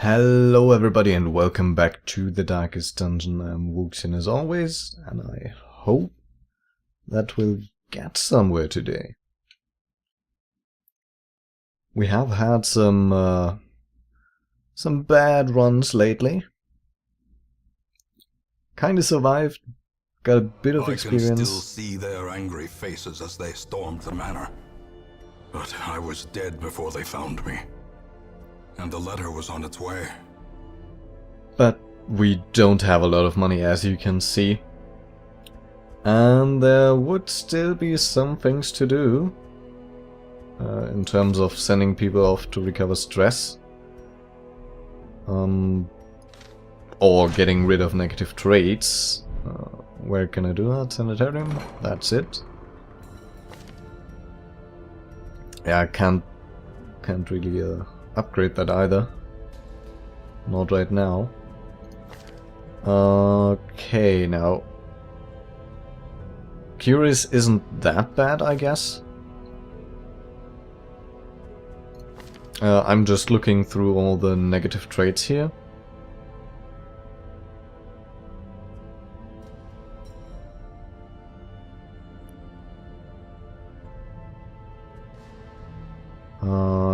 Hello everybody and welcome back to the Darkest Dungeon. I'm Wuxian as always, and I hope that we'll get somewhere today. We have had some bad runs lately. Kinda survived, got a bit of experience. I can still see their angry faces as they stormed the manor. But I was dead before they found me. And the letter was on its way. But we don't have a lot of money, as you can see. And there would still be some things to do. In terms of sending people off to recover stress. Or getting rid of negative traits. Where can I do that? Sanitarium? That's it. Yeah, I can't really upgrade that either. Not right now. Okay, now. Curious isn't that bad, I guess. I'm just looking through all the negative traits here.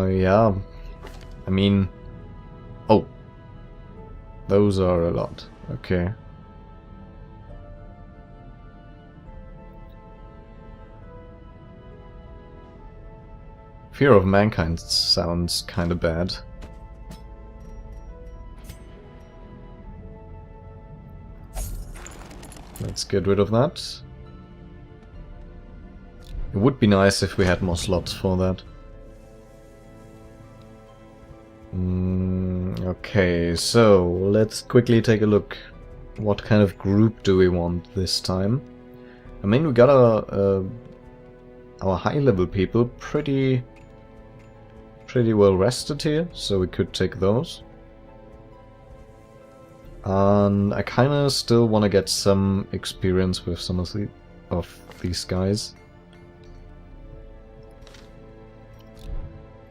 Yeah. I mean... Oh. Those are a lot. Okay. Fear of mankind sounds kinda bad. Let's get rid of that. It would be nice if we had more slots for that. Okay, so let's quickly take a look. What kind of group do we want this time? I mean, we got our high-level people pretty well rested here, so we could take those. And I kind of still want to get some experience with some of these guys.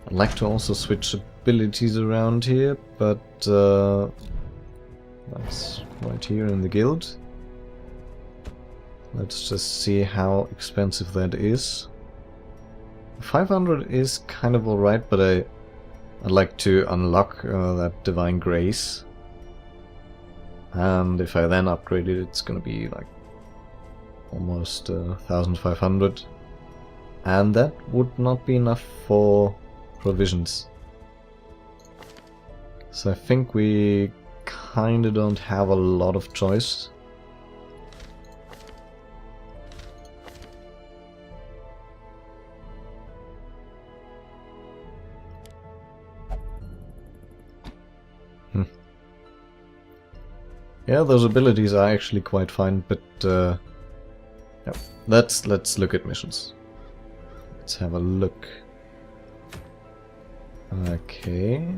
I'd like to also switch abilities around here, but that's right here in the guild. Let's just see how expensive that is. 500 is kind of alright, but I'd like to unlock that Divine Grace. And if I then upgrade it, it's gonna be like almost 1500. And that would not be enough for provisions. So I think we kinda don't have a lot of choice. Yeah, those abilities are actually quite fine, but yeah. Let's look at missions. Let's have a look. Okay.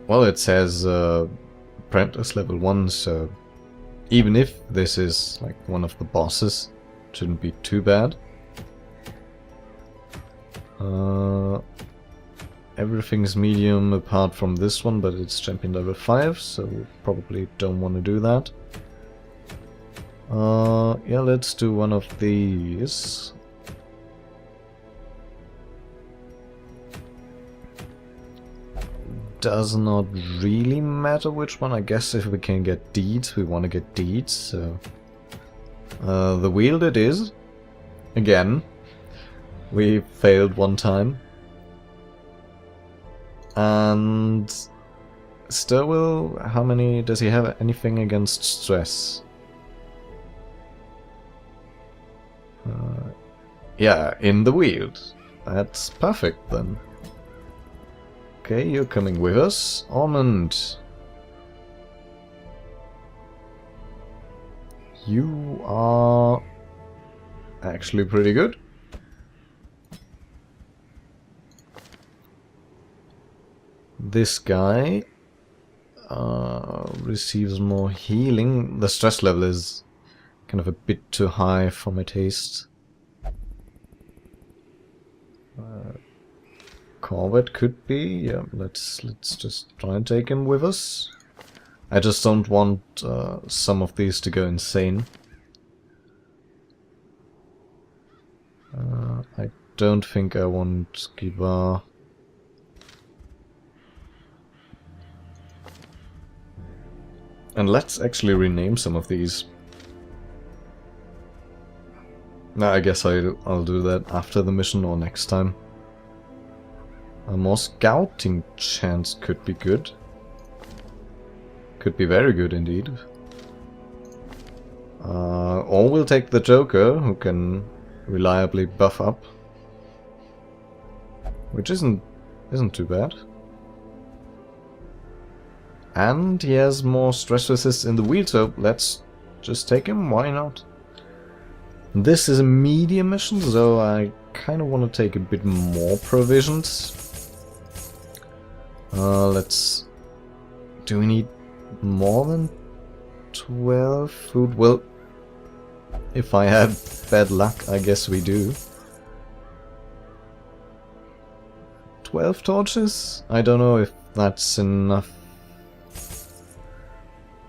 Well, it says apprentice level 1, so even if this is like one of the bosses, it shouldn't be too bad. Everything's medium apart from this one, but it's champion level 5, so we probably don't want to do that. Yeah, let's do one of these. Does not really matter which one. I guess if we can get deeds, we want to get deeds, so... the wield it is. Again. We failed one time. And... Stirwill, how many... does he have anything against stress? Yeah, in the wield. That's perfect then. Okay, you're coming with us. Almond. You are actually pretty good. This guy receives more healing. The stress level is kind of a bit too high for my taste. Corvette could be. Yeah, let's just try and take him with us. I just don't want some of these to go insane. I don't think I want Skibar. And let's actually rename some of these. No, I guess I'll do that after the mission or next time. A more scouting chance could be good. Could be very good indeed. Or we'll take the Joker, who can reliably buff up. Which isn't too bad. And he has more stress resist in the wheel, so let's just take him, why not? This is a medium mission, so I kind of want to take a bit more provisions. Let's... Do we need more than 12 food? Well, if I had bad luck, I guess we do. 12 torches? I don't know if that's enough.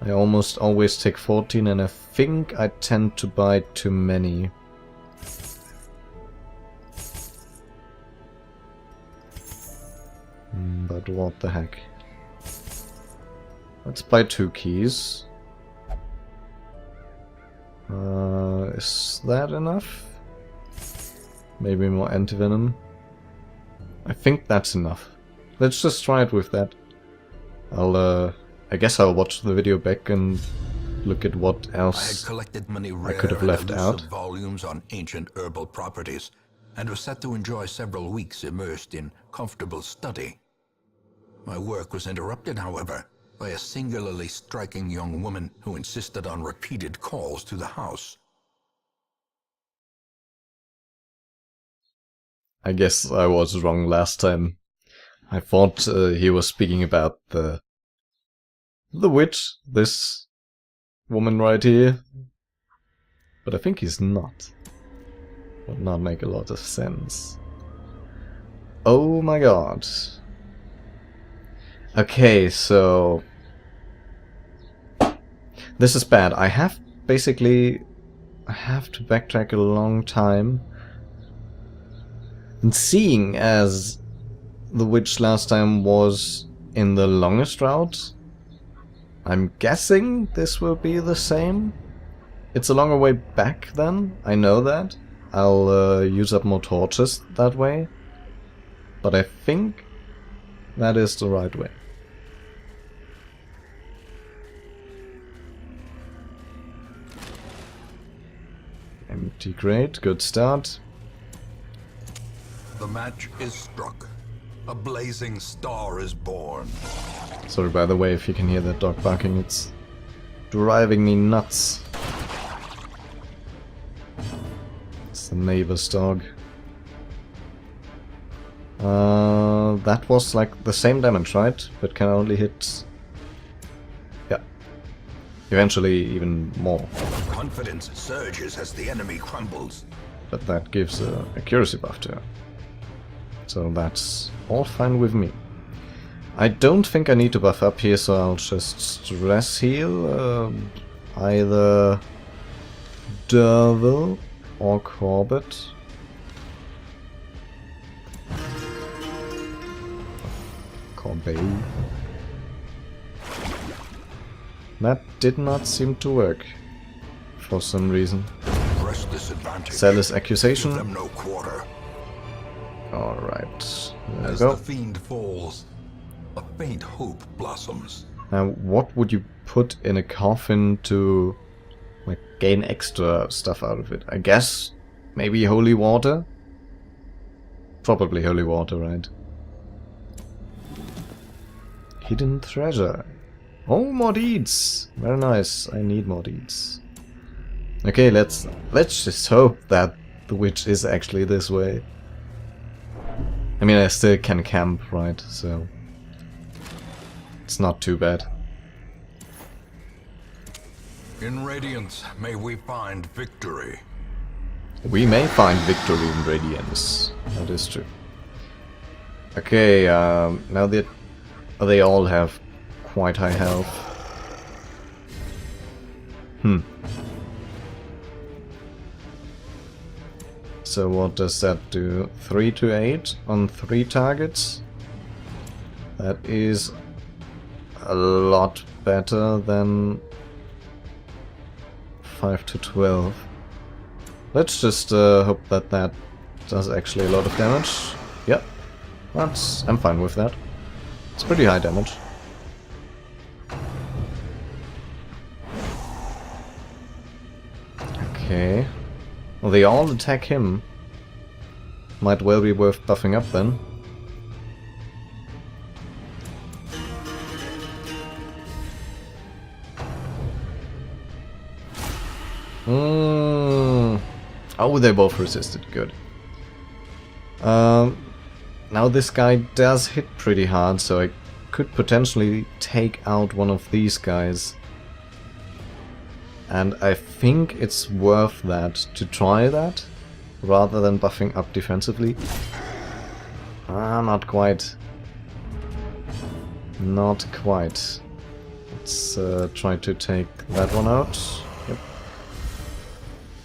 I almost always take 14, and I think I tend to buy too many. But what the heck. Let's buy 2 keys. Is that enough? Maybe more antivenom. I think that's enough. Let's just try it with that. I guess I'll watch the video back and look at what else I had collected many rare I could have left out. volumes on ancient herbal properties, and was set to enjoy several weeks immersed in comfortable study. My work was interrupted, however, by a singularly striking young woman who insisted on repeated calls to the house. I guess I was wrong last time. I thought he was speaking about the witch, this woman right here. But I think he's not. Would not make a lot of sense. Oh my god. Okay, so... This is bad. I have to backtrack a long time. And seeing as the witch last time was in the longest route, I'm guessing this will be the same. It's a longer way back then, I know that. I'll use up more torches that way. But I think that is the right way. Empty crate, good start. The match is struck. A blazing star is born. Sorry, by the way, if you can hear that dog barking, it's driving me nuts. It's the neighbor's dog. That was like the same damage, right? But can only hit... Yeah. Eventually even more. Confidence surges as the enemy crumbles. But that gives a accuracy buff to her. So that's all fine with me. I don't think I need to buff up here, so I'll just stress heal. Either Dervil or Corbett. Corbett. That did not seem to work. For some reason. Press this advantage. Zealous accusation. Give them no quarter. Alright, there we As go. the fiend falls, a faint hope blossoms. Now, what would you put in a coffin to like gain extra stuff out of it? I guess maybe holy water? Probably holy water, right? Hidden treasure. Oh, more deeds! Very nice. I need more deeds. Okay, let's just hope that the witch is actually this way. I mean, I still can camp, right? So it's not too bad. In Radiance, may we find victory. We may find victory in Radiance. That is true. Okay, now that they all have quite high health. So what does that do? 3 to 8 on 3 targets? That is a lot better than 5 to 12. Let's just hope that that does actually a lot of damage. Yep, I'm fine with that. It's pretty high damage. Okay. Well, they all attack him. Might well be worth buffing up then. Oh, they both resisted. Good. Now this guy does hit pretty hard, so I could potentially take out one of these guys. And I think it's worth that to try that, rather than buffing up defensively. Not quite. Not quite. Let's try to take that one out. Yep.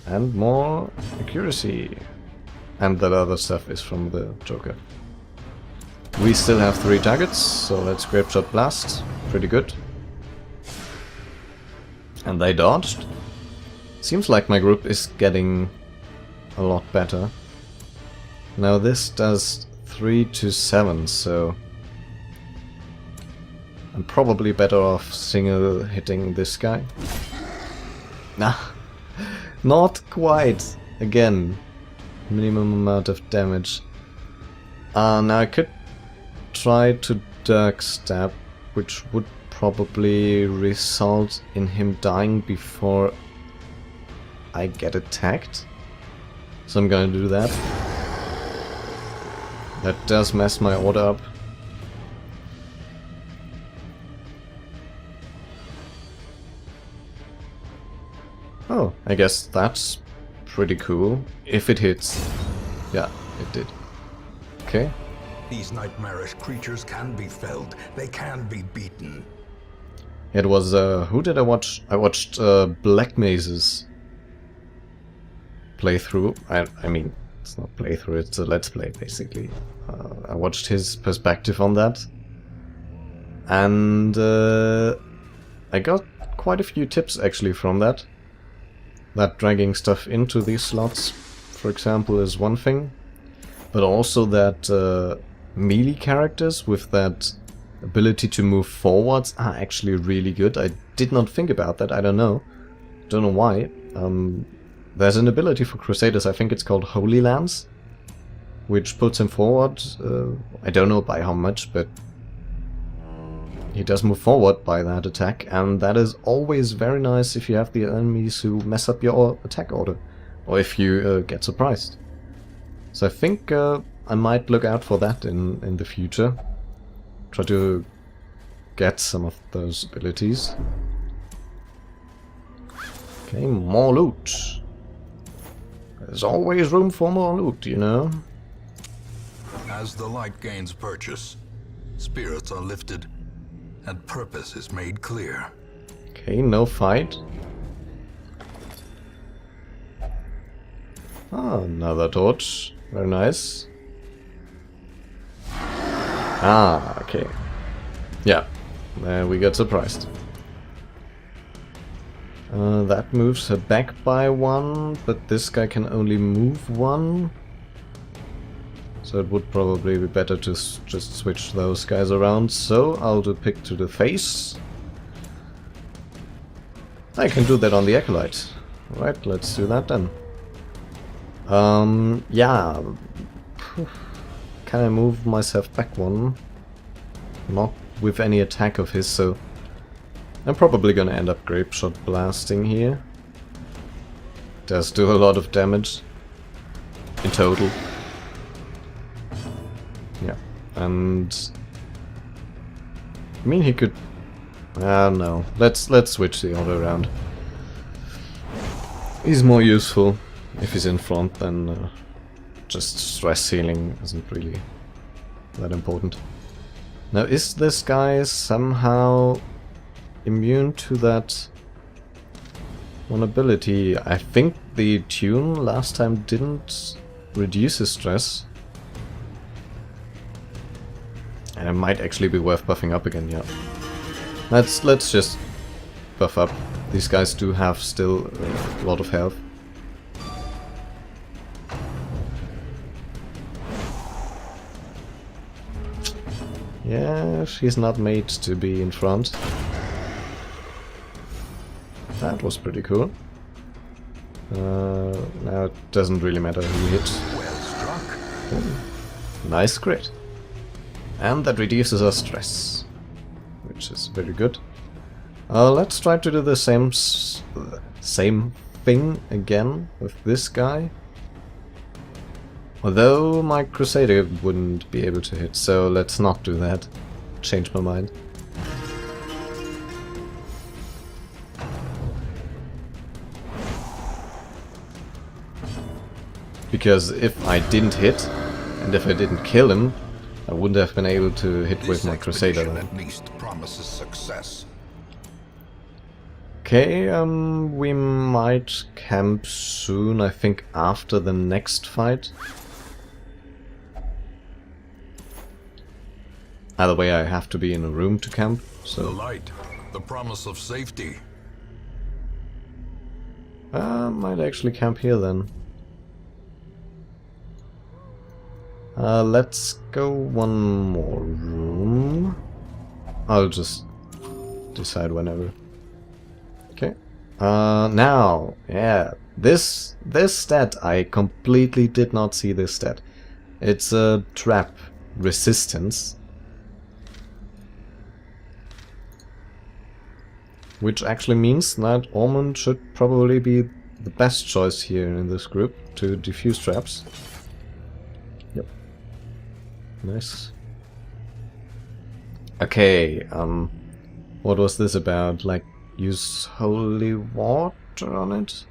And more accuracy. And that other stuff is from the Joker. We still have 3 targets, so let's Grapeshot Blast. Pretty good. And they dodged. Seems like my group is getting a lot better. Now this does 3 to 7, so I'm probably better off single hitting this guy. Nah, not quite. Again, minimum amount of damage. Now I could try to Dark Stab, which would probably result in him dying before I get attacked. So I'm gonna do that. That does mess my order up. Oh, I guess that's pretty cool. If it hits. Yeah, it did. Okay. These nightmarish creatures can be felled. They can be beaten. It was, who did I watch? I watched Black Maze's playthrough. I mean, it's not playthrough, it's a let's play, basically. I watched his perspective on that. And I got quite a few tips, actually, from that. That dragging stuff into these slots, for example, is one thing. But also that melee characters with that ability to move forwards are actually really good. I did not think about that, I don't know. Don't know why. There's an ability for Crusaders, I think it's called Holy Lance, which puts him forward, I don't know by how much, but he does move forward by that attack, and that is always very nice if you have the enemies who mess up your attack order, or if you get surprised. So I think I might look out for that in the future. Try to get some of those abilities. Okay, more loot. There's always room for more loot, you know. As the light gains purchase, spirits are lifted, and purpose is made clear. Okay, no fight. Ah, another torch. Very nice. Ah, okay. Yeah, we got surprised. That moves her back by 1, but this guy can only move 1. So it would probably be better to just switch those guys around. So I'll do pick to the face. I can do that on the Acolyte. Alright, let's do that then. Yeah. Can I move myself back 1? Not with any attack of his, so I'm probably gonna end up Grapeshot blasting here. Does do a lot of damage in total. Yeah, and I mean he could. No, let's switch the order around. He's more useful if he's in front than just stress healing isn't really that important. Now, is this guy somehow immune to that one ability? I think the tune last time didn't reduce his stress. And it might actually be worth buffing up again, yeah. Let's just buff up. These guys do have still a lot of health. Yeah, she's not made to be in front. That was pretty cool. Now it doesn't really matter who hits. Well struck. Nice crit. And that reduces our stress, which is very good. Let's try to do the same thing again with this guy. Although my Crusader wouldn't be able to hit, so let's not do that. Change my mind. Because if I didn't hit, and if I didn't kill him, I wouldn't have been able to hit with my Crusader then. At least promises success. Okay, we might camp soon, I think after the next fight. Either way, I have to be in a room to camp, so... The light, the promise of safety. Might actually camp here then. Let's go one more room. I'll just decide whenever. Okay. Now, yeah, this stat, I completely did not see this stat. It's a trap resistance. Which actually means that Ormond should probably be the best choice here in this group to defuse traps. Yep. Nice. Okay, what was this about? Like, use holy water on it?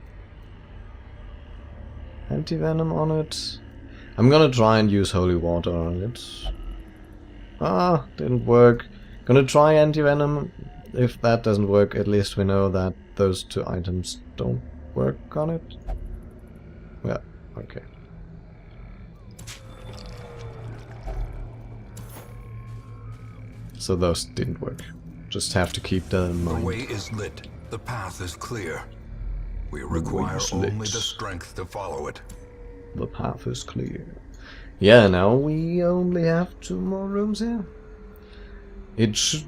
Anti-venom on it? I'm gonna try and use holy water on it. Ah, didn't work. Gonna try anti-venom. If that doesn't work, at least we know that those two items don't work on it. Yeah, okay. So those didn't work. Just have to keep that in mind. The way is lit. The path is clear. We require only the strength to follow it. The path is clear. Yeah, now we only have 2 more rooms here. It should...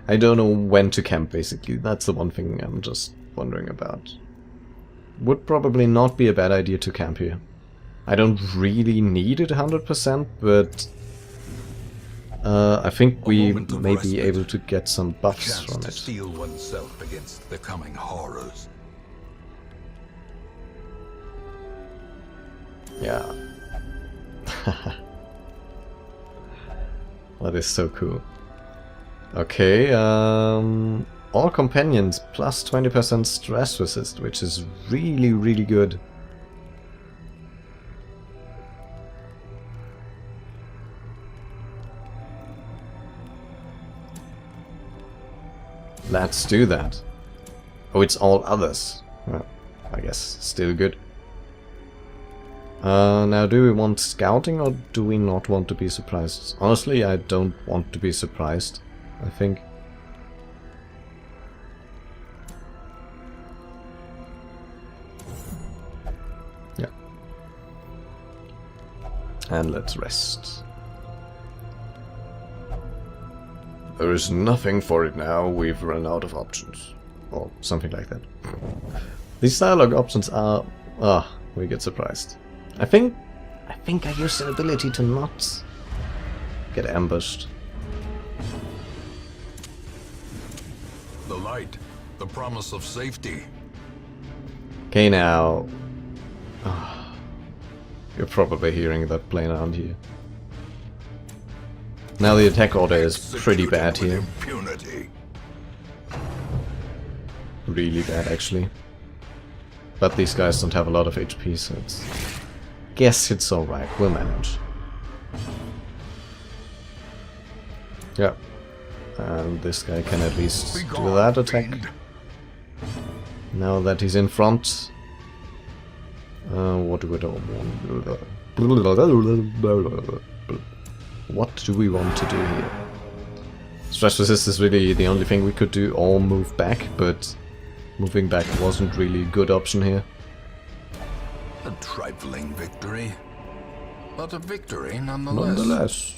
I don't know when to camp, basically. That's the one thing I'm just wondering about. Would probably not be a bad idea to camp here. I don't really need it 100%, but... I think we may be able to get some buffs from it. To steel oneself against the coming horrors. Yeah. That is so cool. Okay, all companions plus 20% stress resist, which is really, really good. Let's do that. Oh, it's all others. Well, I guess still good. Now, do we want scouting or do we not want to be surprised? Honestly, I don't want to be surprised, I think. Yeah. And let's rest. There is nothing for it now, we've run out of options. Or something like that. These dialogue options are... we get surprised. I think I used an ability to not get ambushed. The light, the promise of safety. Okay, now... you're probably hearing that plane around here. Now the attack order is pretty bad here. Impunity. Really bad, actually. But these guys don't have a lot of HP, so it's... guess it's alright, we'll manage. Yeah. And this guy can at least do that attack. Now that he's in front. What do we want? What do we want to do here? Stress resist is really the only thing we could do, or move back, but moving back wasn't really a good option here. A trifling victory, but a victory nonetheless.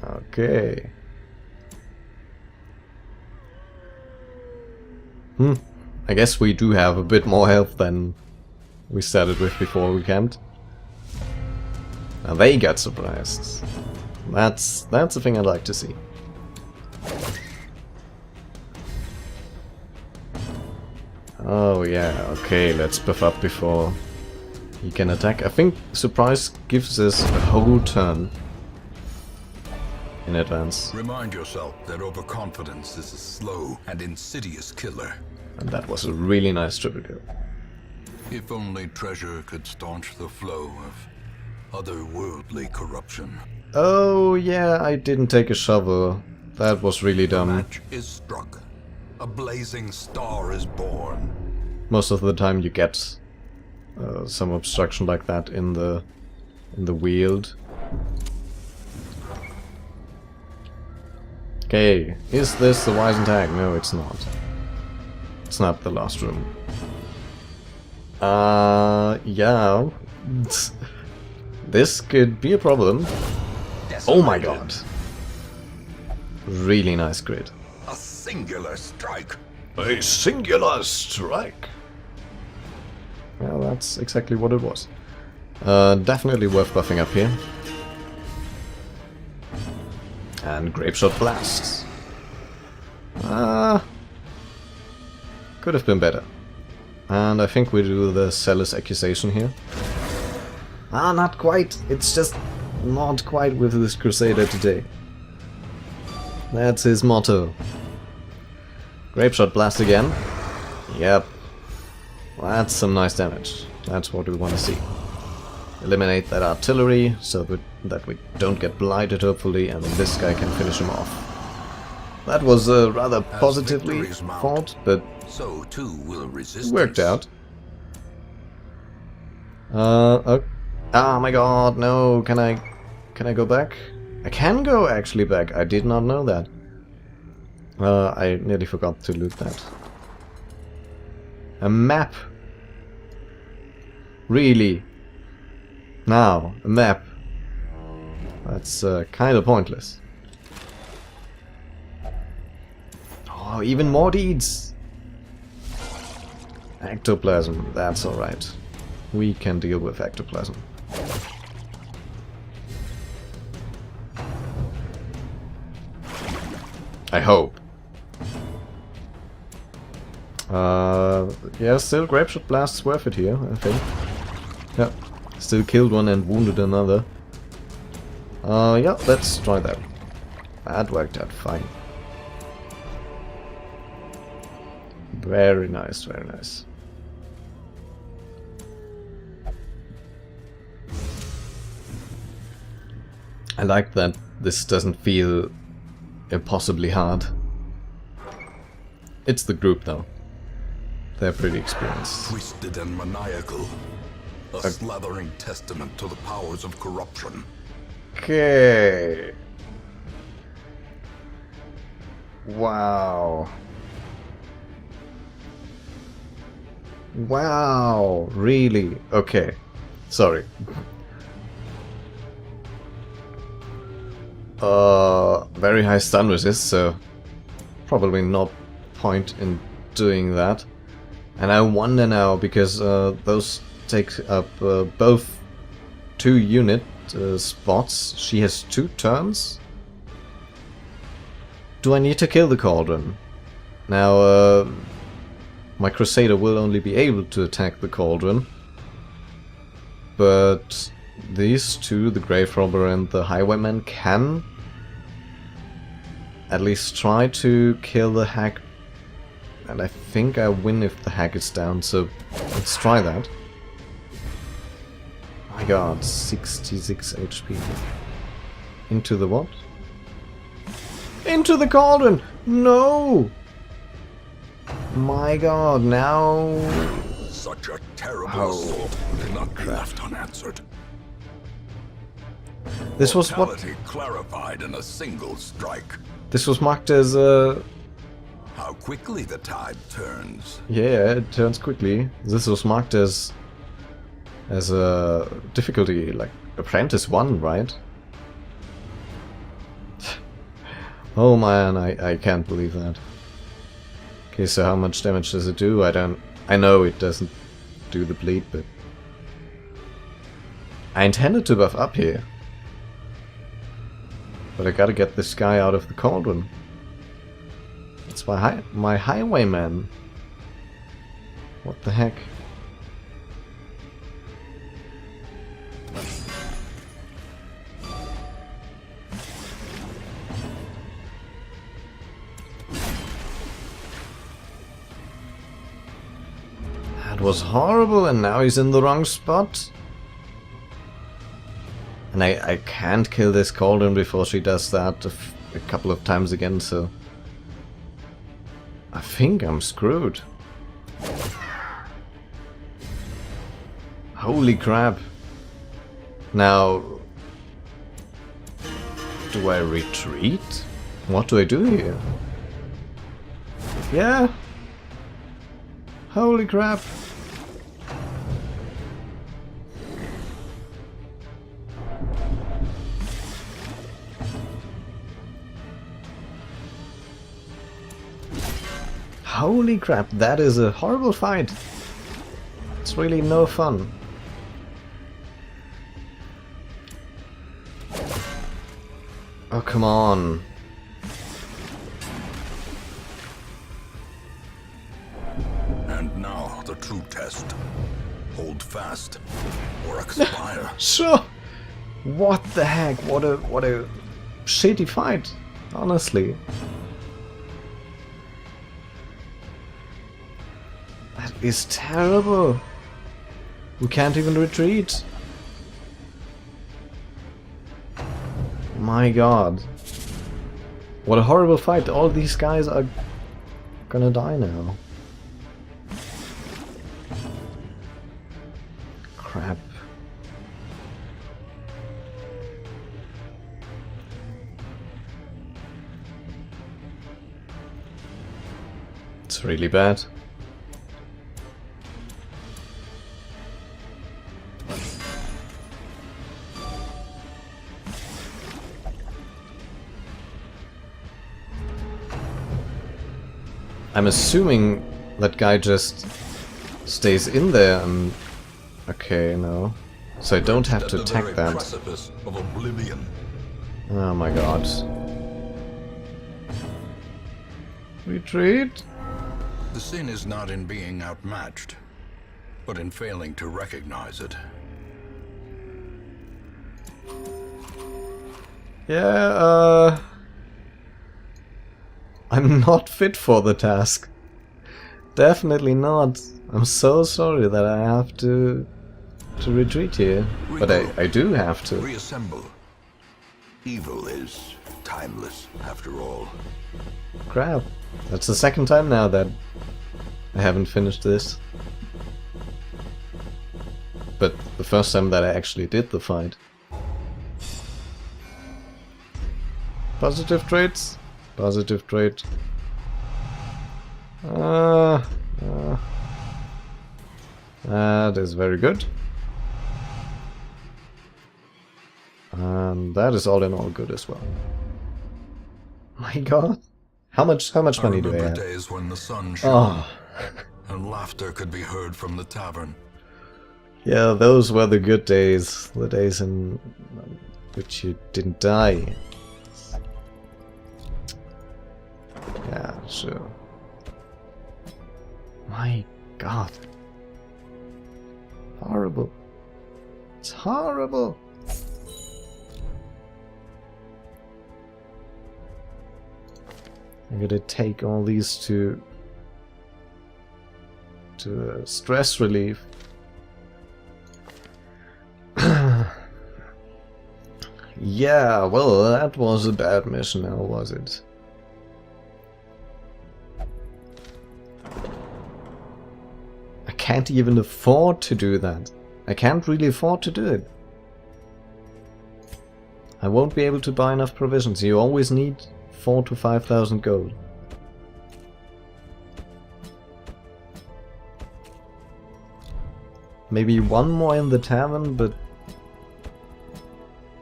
Okay. I guess we do have a bit more health than we started with before we camped. Now they got surprised. That's the thing I'd like to see. Oh yeah, okay, let's buff up before he can attack. I think surprise gives us a whole turn in advance. Remind yourself that overconfidence is a slow and insidious killer. And that was a really nice triple kill. If only treasure could staunch the flow of otherworldly corruption. Oh yeah, I didn't take a shovel. That was really The dumb. match is struck. A blazing star is born. Most of the time you get some obstruction like that in the wield. Okay, is this the Wisen tag? No, it's not. It's not the last room. Yeah. This could be a problem. Oh my god. Really nice grid. A singular strike. A singular strike. Well, that's exactly what it was. Definitely worth buffing up here. And Grapeshot Blasts. Could have been better. And I think we do the Zealous Accusation here. Not quite. It's just not quite with this Crusader today. That's his motto. Grapeshot Blast again. Yep. That's some nice damage. That's what we want to see. Eliminate that artillery so that we don't get blighted, hopefully, and this guy can finish him off. That was rather positively fought, but so too will resistance. Worked out. Oh my god, no, can I go back? I can go actually back, I did not know that. I nearly forgot to loot that. A map. Really? Now, a map. That's kind of pointless. Oh, even more deeds! Ectoplasm, that's alright. We can deal with ectoplasm. I hope. Yeah, still Grapeshot Blast's worth it here, I think. Yeah, still killed one and wounded another. Yeah, let's try that. That worked out fine. Very nice, very nice. I like that this doesn't feel impossibly hard. It's the group though. They're pretty experienced. Twisted and maniacal. A slathering testament to the powers of corruption. Okay. Wow. Wow, really? Okay. Sorry. Very high stun resist, so probably not point in doing that. And I wonder now, because those take up both 2 unit spots. She has 2 turns. Do I need to kill the Cauldron? Now, my Crusader will only be able to attack the Cauldron. But these two, the Grave Robber and the Highwayman, can at least try to kill the Hag. And I think I win if the Hag is down, so let's try that. My god, 66 HP. Into the what? Into the cauldron! No! My god, now... Such a terrible assault did not be left unanswered. This was what... Mortality clarified in a single strike. This was marked as How quickly the tide turns. yeah, it turns quickly. This was marked as a difficulty, like Apprentice 1, right? Oh man, I can't believe that. Okay, so how much damage does it do? I know it doesn't do the bleed, but... I intended to buff up here. But I gotta get this guy out of the cauldron. It's my highwayman. What the heck? That was horrible, and now he's in the wrong spot. And I can't kill this cauldron before she does that a couple of times again, so... I think I'm screwed. Holy crap. Now... Do I retreat? What do I do here? Yeah. Holy crap. Holy crap, that is a horrible fight. It's really no fun. Oh, come on. And now the true test. Hold fast or expire. Sure. What the heck? What a shitty fight. Honestly. That is terrible. We can't even retreat. My god. What a horrible fight. All these guys are gonna die now. Crap. It's really bad. I'm assuming that guy just stays in there and... Okay, no. So I don't have to attack that. Precipice of oblivion. Oh my god. Retreat? The sin is not in being outmatched, but in failing to recognize it. Yeah, I'm not fit for the task. Definitely not. I'm so sorry that I have to retreat here. But I do have to. Reassemble. Evil is timeless, after all. Crap. That's the second time now that I haven't finished this. But the first time that I actually did the fight. Positive traits? Positive trait. That is very good. And that is all in all good as well. My god. How much money do I have? Days when the sun shone Oh. and laughter could be heard from the tavern. Yeah, those were the good days. The days in which you didn't die. Yeah, sure. My god. Horrible. It's horrible. I'm gonna take all these to stress relief. Yeah, well, that was a bad mission now, was it? I can't even afford to do that. I can't really afford to do it. I won't be able to buy enough provisions. You always need 4,000 to 5,000 gold. Maybe one more in the tavern, but...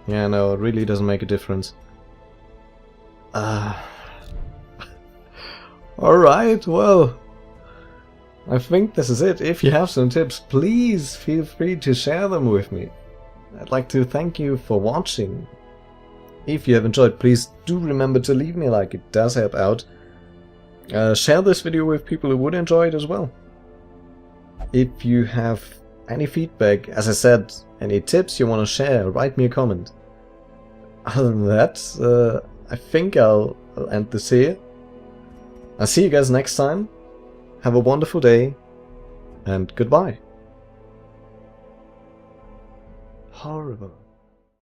yeah, no, it really doesn't make a difference. Alright, well... I think this is it. If you have some tips, please feel free to share them with me. I'd like to thank you for watching. If you have enjoyed, please do remember to leave me a like, it does help out. Share this video with people who would enjoy it as well. If you have any feedback, as I said, any tips you want to share, write me a comment. Other than that, I think I'll end this here. I'll see you guys next time. Have a wonderful day, and goodbye. Horrible.